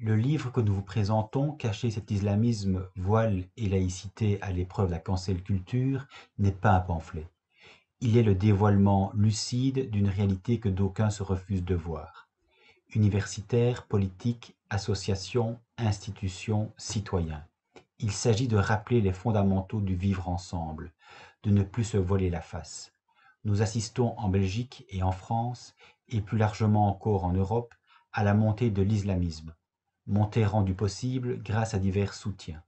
Le livre que nous vous présentons, Cacher cet islamisme, voile et laïcité à l'épreuve de la cancel culture, n'est pas un pamphlet. Il est le dévoilement lucide d'une réalité que d'aucuns se refusent de voir. Universitaires, politiques, associations, institutions, citoyens. Il s'agit de rappeler les fondamentaux du vivre ensemble, de ne plus se voiler la face. Nous assistons en Belgique et en France, et plus largement encore en Europe, à la montée de l'islamisme, montée rendue possible grâce à divers soutiens,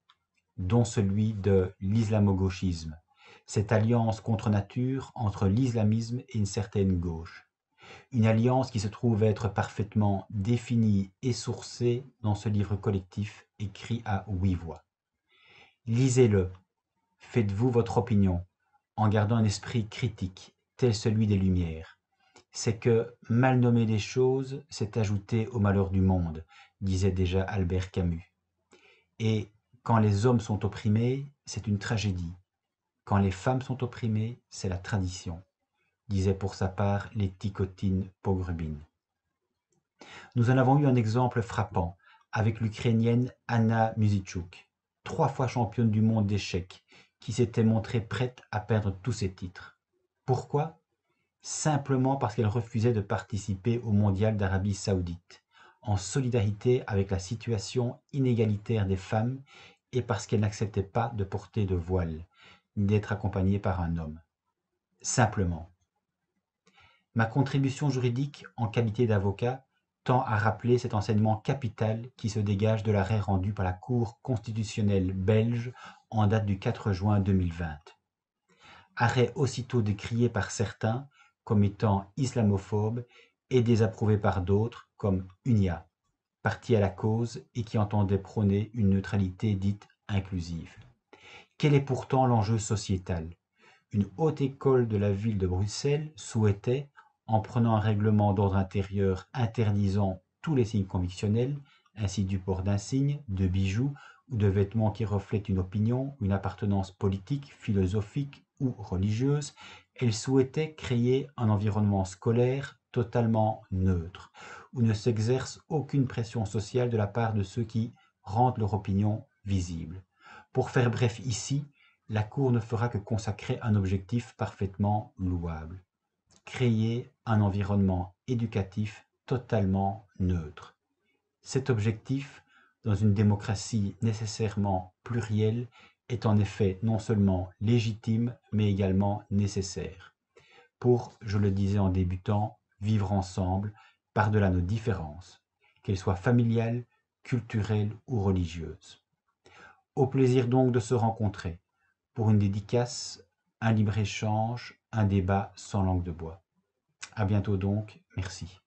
dont celui de l'islamo-gauchisme, cette alliance contre nature entre l'islamisme et une certaine gauche. Une alliance qui se trouve être parfaitement définie et sourcée dans ce livre collectif écrit à 8 voix. Lisez-le, faites-vous votre opinion, en gardant un esprit critique, tel celui des Lumières. C'est que mal nommer les choses, c'est ajouter au malheur du monde, disait déjà Albert Camus. Et quand les hommes sont opprimés, c'est une tragédie. Quand les femmes sont opprimées, c'est la tradition, disait pour sa part Letty Pogrubin. Nous en avons eu un exemple frappant avec l'Ukrainienne Anna Muzychuk, 3 fois championne du monde d'échecs, qui s'était montrée prête à perdre tous ses titres. Pourquoi? Simplement parce qu'elle refusait de participer au mondial d'Arabie Saoudite, en solidarité avec la situation inégalitaire des femmes et parce qu'elle n'acceptait pas de porter de voile, ni d'être accompagnée par un homme. Simplement. Ma contribution juridique en qualité d'avocat tend à rappeler cet enseignement capital qui se dégage de l'arrêt rendu par la Cour constitutionnelle belge en date du 4 juin 2020. Arrêt aussitôt décrié par certains comme étant islamophobe et désapprouvé par d'autres comme UNIA, parti à la cause et qui entendait prôner une neutralité dite inclusive. Quel est pourtant l'enjeu sociétal? Une haute école de la ville de Bruxelles souhaitait, en prenant un règlement d'ordre intérieur interdisant tous les signes convictionnels, ainsi du port d'insignes, de bijoux ou de vêtements qui reflètent une opinion, une appartenance politique, philosophique ou religieuse, elle souhaitait créer un environnement scolaire totalement neutre, où ne s'exerce aucune pression sociale de la part de ceux qui rendent leur opinion visible. Pour faire bref ici, la Cour ne fera que consacrer un objectif parfaitement louable: créer un environnement éducatif totalement neutre. Cet objectif, dans une démocratie nécessairement plurielle, est en effet non seulement légitime, mais également nécessaire pour, je le disais en débutant, vivre ensemble par-delà nos différences, qu'elles soient familiales, culturelles ou religieuses. Au plaisir donc de se rencontrer pour une dédicace, un libre-échange, un débat sans langue de bois. À bientôt donc, merci.